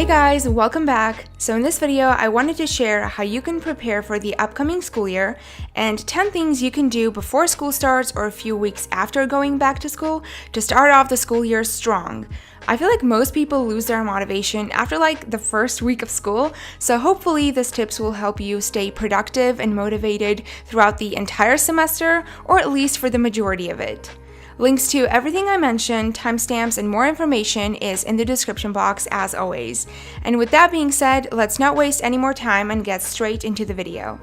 guys, welcome back. So in this video, I wanted to share how you can prepare for the upcoming school year and 10 things you can do before school starts or a few weeks after going back to school to start off the school year strong. I feel like most people lose their motivation after like the first week of school, so hopefully these tips will help you stay productive and motivated throughout the entire semester, or at least for the majority of it. Links to everything I mentioned, timestamps, and more information is in the description box as always. And with that being said, let's not waste any more time and get straight into the video.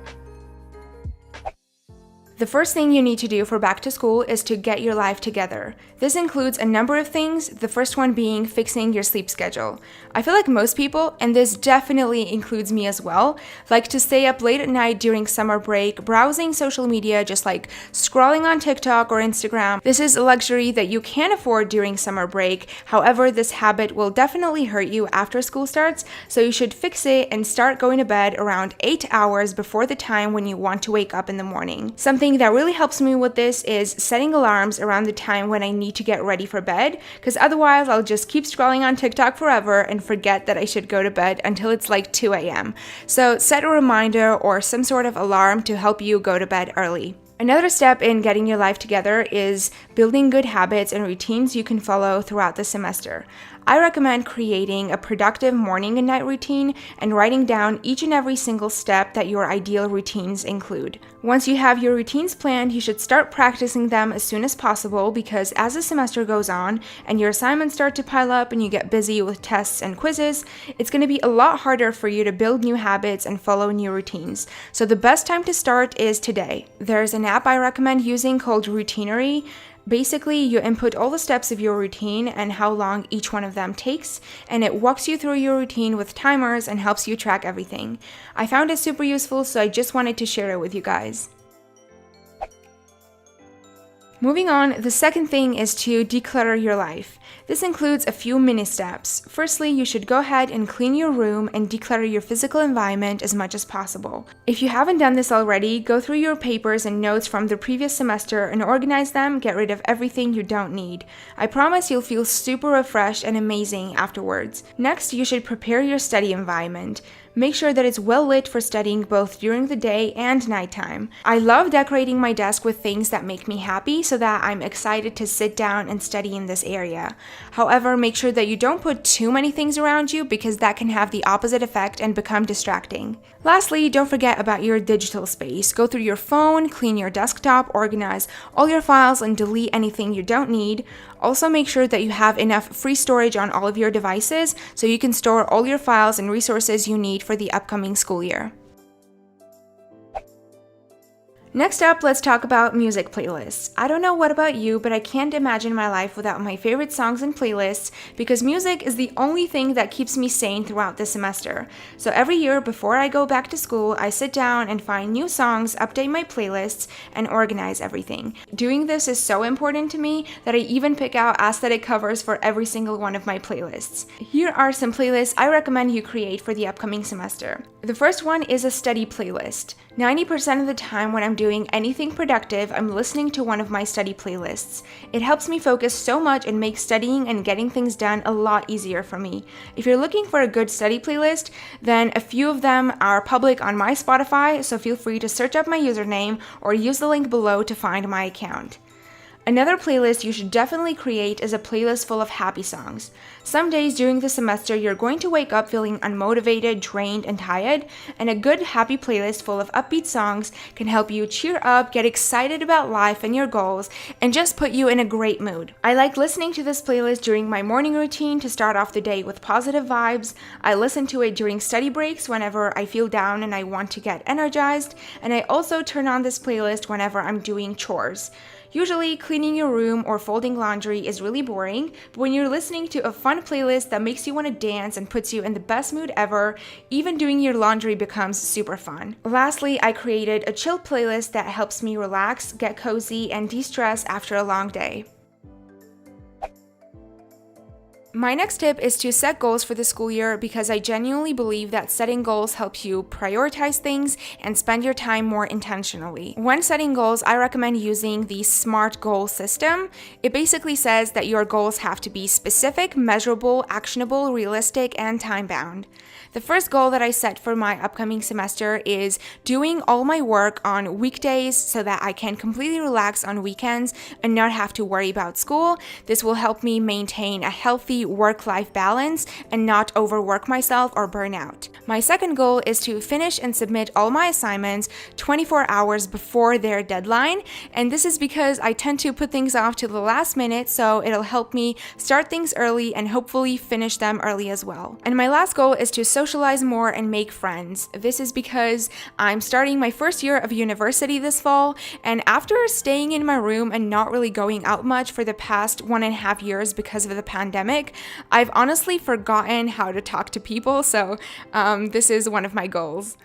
The first thing you need to do for back to school is to get your life together. This includes a number of things, the first one being fixing your sleep schedule. I feel like most people, and this definitely includes me as well, like to stay up late at night during summer break, browsing social media, just like scrolling on TikTok or Instagram. This is a luxury that you can afford during summer break. However, this habit will definitely hurt you after school starts, so you should fix it and start going to bed around 8 hours before the time when you want to wake up in the morning. Something that really helps me with this is setting alarms around the time when I need to get ready for bed, because otherwise I'll just keep scrolling on TikTok forever and forget that I should go to bed until it's like 2 a.m. So set a reminder or some sort of alarm to help you go to bed early. Another step in getting your life together is building good habits and routines you can follow throughout the semester. I recommend creating a productive morning and night routine and writing down each and every single step that your ideal routines include. Once you have your routines planned, you should start practicing them as soon as possible, because as the semester goes on and your assignments start to pile up and you get busy with tests and quizzes, it's going to be a lot harder for you to build new habits and follow new routines. So the best time to start is today. There's an app I recommend using called Routinery. Basically, you input all the steps of your routine and how long each one of them takes, and it walks you through your routine with timers and helps you track everything. I found it super useful, so I just wanted to share it with you guys. Moving on, the second thing is to declutter your life. This includes a few mini steps. Firstly, you should go ahead and clean your room and declutter your physical environment as much as possible. If you haven't done this already, go through your papers and notes from the previous semester and organize them, get rid of everything you don't need. I promise you'll feel super refreshed and amazing afterwards. Next, you should prepare your study environment. Make sure that it's well lit for studying both during the day and nighttime. I love decorating my desk with things that make me happy so that I'm excited to sit down and study in this area. However, make sure that you don't put too many things around you, because that can have the opposite effect and become distracting. Lastly, don't forget about your digital space. Go through your phone, clean your desktop, organize all your files, and delete anything you don't need. Also, make sure that you have enough free storage on all of your devices so you can store all your files and resources you need for the upcoming school year. Next up, let's talk about music playlists. I don't know what about you, but I can't imagine my life without my favorite songs and playlists, because music is the only thing that keeps me sane throughout the semester. So every year before I go back to school, I sit down and find new songs, update my playlists, and organize everything. Doing this is so important to me that I even pick out aesthetic covers for every single one of my playlists. Here are some playlists I recommend you create for the upcoming semester. The first one is a study playlist. 90% of the time when I'm doing anything productive, I'm listening to one of my study playlists. It helps me focus so much and makes studying and getting things done a lot easier for me. If you're looking for a good study playlist, then a few of them are public on my Spotify, so feel free to search up my username or use the link below to find my account. Another playlist you should definitely create is a playlist full of happy songs. Some days during the semester, you're going to wake up feeling unmotivated, drained, and tired, and a good happy playlist full of upbeat songs can help you cheer up, get excited about life and your goals, and just put you in a great mood. I like listening to this playlist during my morning routine to start off the day with positive vibes. I listen to it during study breaks whenever I feel down and I want to get energized, and I also turn on this playlist whenever I'm doing chores. Usually, cleaning your room or folding laundry is really boring, but when you're listening to a fun playlist that makes you want to dance and puts you in the best mood ever, even doing your laundry becomes super fun. Lastly, I created a chill playlist that helps me relax, get cozy, and de-stress after a long day. My next tip is to set goals for the school year because I genuinely believe that setting goals helps you prioritize things and spend your time more intentionally. When setting goals, I recommend using the SMART goal system. It basically says that your goals have to be specific, measurable, actionable, realistic, and time-bound. The first goal that I set for my upcoming semester is doing all my work on weekdays so that I can completely relax on weekends and not have to worry about school. This will help me maintain a healthy work-life balance and not overwork myself or burn out. My second goal is to finish and submit all my assignments 24 hours before their deadline, and this is because I tend to put things off to the last minute, so it'll help me start things early and hopefully finish them early as well. And my last goal is to socialize more and make friends. This is because I'm starting my first year of university this fall, and after staying in my room and not really going out much for the past 1.5 years because of the pandemic, I've honestly forgotten how to talk to people, so this is one of my goals.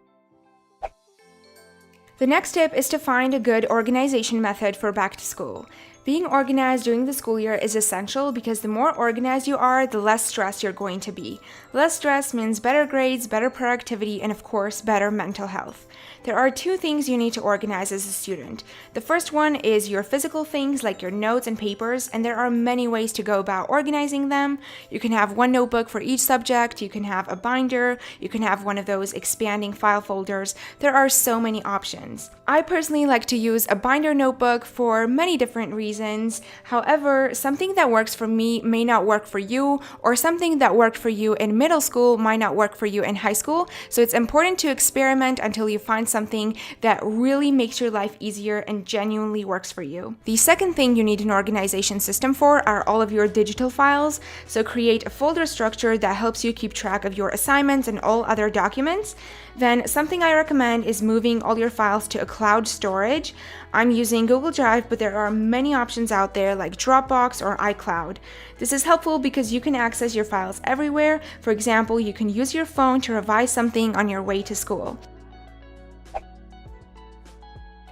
The next tip is to find a good organization method for back to school. Being organized during the school year is essential because the more organized you are, the less stressed you're going to be. Less stress means better grades, better productivity, and of course, better mental health. There are 2 things you need to organize as a student. The first one is your physical things like your notes and papers, and there are many ways to go about organizing them. You can have one notebook for each subject, you can have a binder, you can have one of those expanding file folders. There are so many options. I personally like to use a binder notebook for many different reasons. However, something that works for me may not work for you, or something that worked for you in middle school might not work for you in high school. So it's important to experiment until you find something that really makes your life easier and genuinely works for you. The second thing you need an organization system for are all of your digital files. So create a folder structure that helps you keep track of your assignments and all other documents. Then something I recommend is moving all your files to a cloud storage. I'm using Google Drive, but there are many options out there like Dropbox or iCloud. This is helpful because you can access your files everywhere. For example, you can use your phone to revise something on your way to school.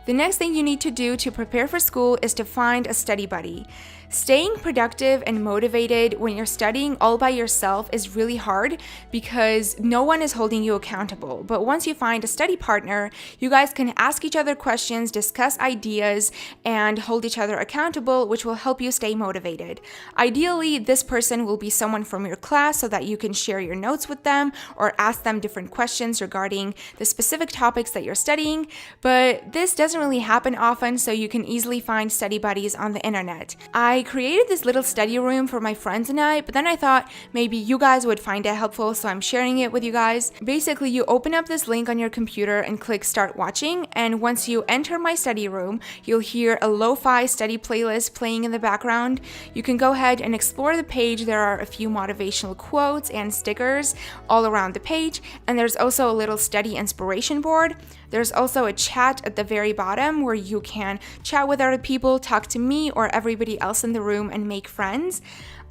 The next thing you need to do to prepare for school is to find a study buddy. Staying productive and motivated when you're studying all by yourself is really hard because no one is holding you accountable. But once you find a study partner, you guys can ask each other questions, discuss ideas, and hold each other accountable, which will help you stay motivated. Ideally, this person will be someone from your class so that you can share your notes with them or ask them different questions regarding the specific topics that you're studying. But this doesn't really happen often, so you can easily find study buddies on the internet. I created this little study room for my friends and I, but then I thought maybe you guys would find it helpful, so I'm sharing it with you guys. Basically, you open up this link on your computer and click start watching, and once you enter my study room, you'll hear a lo-fi study playlist playing in the background. You can go ahead and explore the page. There are a few motivational quotes and stickers all around the page, and there's also a little study inspiration board. There's also a chat at the very bottom where you can chat with other people, talk to me or everybody else in the room, and make friends.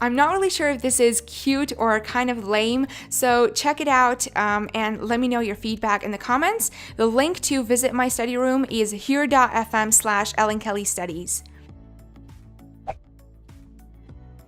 I'm not really sure if this is cute or kind of lame, so check it out and let me know your feedback in the comments. The link to visit my study room is here.fm/EllenKellyStudies.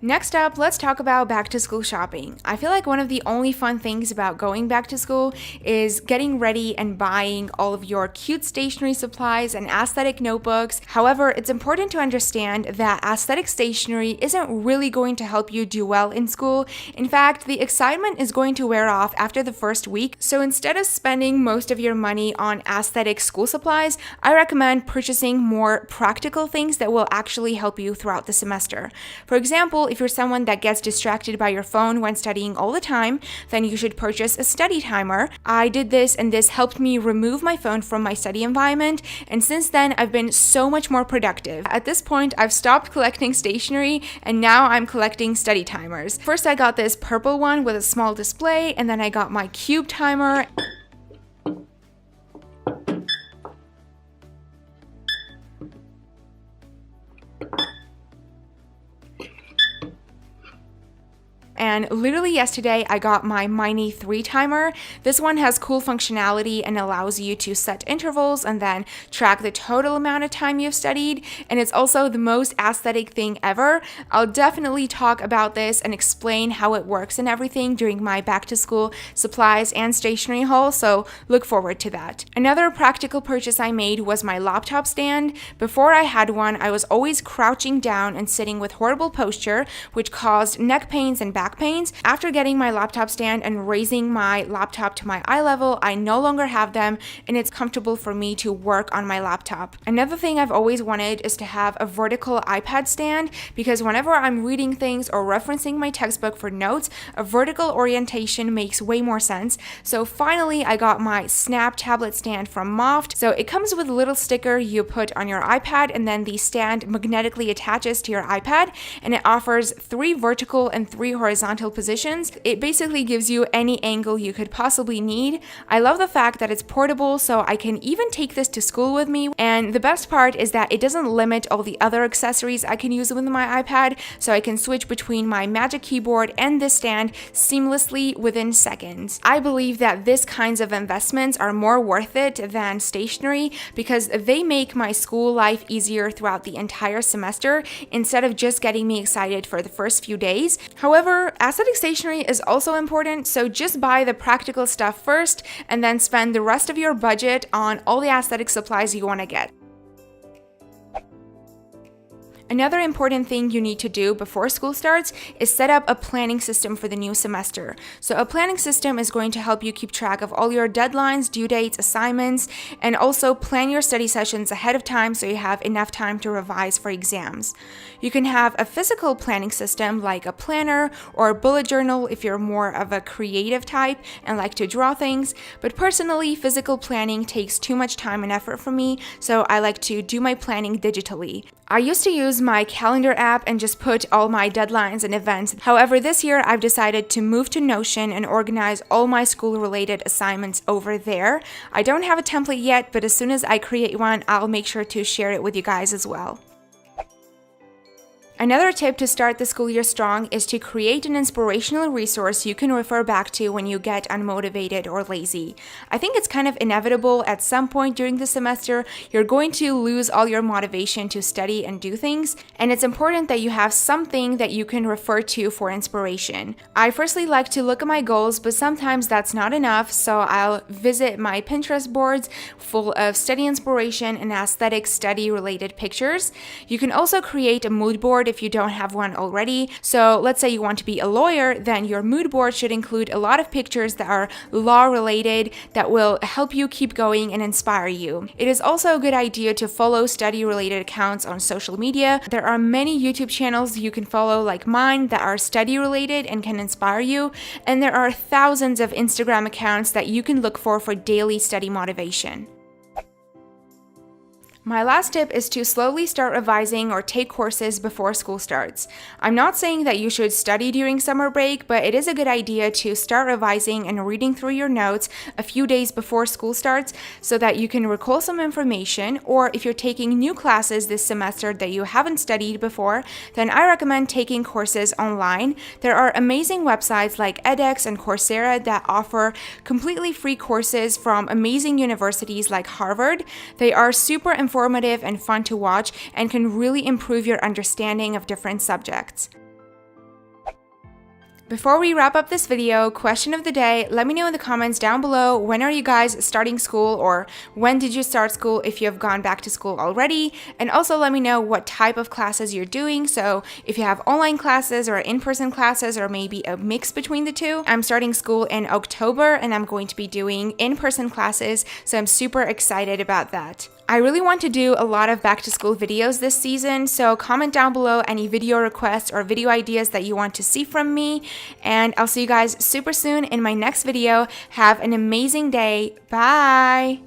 Next up, let's talk about back to school shopping. I feel like one of the only fun things about going back to school is getting ready and buying all of your cute stationery supplies and aesthetic notebooks. However, it's important to understand that aesthetic stationery isn't really going to help you do well in school. In fact, the excitement is going to wear off after the first week. So instead of spending most of your money on aesthetic school supplies, I recommend purchasing more practical things that will actually help you throughout the semester. For example, if you're someone that gets distracted by your phone when studying all the time, then you should purchase a study timer. I did this, and this helped me remove my phone from my study environment, and since then I've been so much more productive. At this point, I've stopped collecting stationery, and now I'm collecting study timers. First, I got this purple one with a small display, and then I got my cube timer. and literally yesterday I got my Miney 3 timer. This one has cool functionality and allows you to set intervals and then track the total amount of time you've studied, and it's also the most aesthetic thing ever. I'll definitely talk about this and explain how it works and everything during my back to school supplies and stationery haul, so look forward to that. Another practical purchase I made was my laptop stand. Before I had one, I was always crouching down and sitting with horrible posture, which caused neck pains and back pains. After getting my laptop stand and raising my laptop to my eye level, I no longer have them, and it's comfortable for me to work on my laptop. Another thing I've always wanted is to have a vertical iPad stand, because whenever I'm reading things or referencing my textbook for notes, a vertical orientation makes way more sense. So finally I got my Snap tablet stand from Moft. So it comes with a little sticker you put on your iPad, and then the stand magnetically attaches to your iPad, and it offers 3 vertical and 3 horizontal positions. It basically gives you any angle you could possibly need. I love the fact that it's portable, so I can even take this to school with me, and the best part is that it doesn't limit all the other accessories I can use with my iPad, so I can switch between my Magic Keyboard and this stand seamlessly within seconds. I believe that this kinds of investments are more worth it than stationery, because they make my school life easier throughout the entire semester instead of just getting me excited for the first few days. However, aesthetic stationery is also important, so just buy the practical stuff first and then spend the rest of your budget on all the aesthetic supplies you want to get. Another important thing you need to do before school starts is set up a planning system for the new semester. So a planning system is going to help you keep track of all your deadlines, due dates, assignments, and also plan your study sessions ahead of time so you have enough time to revise for exams. You can have a physical planning system like a planner or a bullet journal if you're more of a creative type and like to draw things, but personally, physical planning takes too much time and effort for me, so I like to do my planning digitally. I used to use my calendar app and just put all my deadlines and events. However, this year I've decided to move to Notion and organize all my school-related assignments over there. I don't have a template yet, but as soon as I create one, I'll make sure to share it with you guys as well. Another tip to start the school year strong is to create an inspirational resource you can refer back to when you get unmotivated or lazy. I think it's kind of inevitable at some point during the semester you're going to lose all your motivation to study and do things, and it's important that you have something that you can refer to for inspiration. I firstly like to look at my goals, but sometimes that's not enough, so I'll visit my Pinterest boards full of study inspiration and aesthetic study related pictures. You can also create a mood board if you don't have one already. So let's say you want to be a lawyer, then your mood board should include a lot of pictures that are law related that will help you keep going and inspire you. It is also a good idea to follow study related accounts on social media. There are many YouTube channels you can follow like mine that are study related and can inspire you, and there are thousands of Instagram accounts that you can look for daily study motivation. My last tip is to slowly start revising or take courses before school starts. I'm not saying that you should study during summer break, but it is a good idea to start revising and reading through your notes a few days before school starts so that you can recall some information, or if you're taking new classes this semester that you haven't studied before, then I recommend taking courses online. There are amazing websites like edX and Coursera that offer completely free courses from amazing universities like Harvard. They are super informative and fun to watch and can really improve your understanding of different subjects. Before we wrap up this video, question of the day, let me know in the comments down below, when are you guys starting school, or when did you start school if you have gone back to school already? And also let me know what type of classes you're doing. So if you have online classes or in-person classes, or maybe a mix between the two. I'm starting school in October and I'm going to be doing in-person classes, so I'm super excited about that. I really want to do a lot of back to school videos this season, so comment down below any video requests or video ideas that you want to see from me, and I'll see you guys super soon in my next video. Have an amazing day. Bye!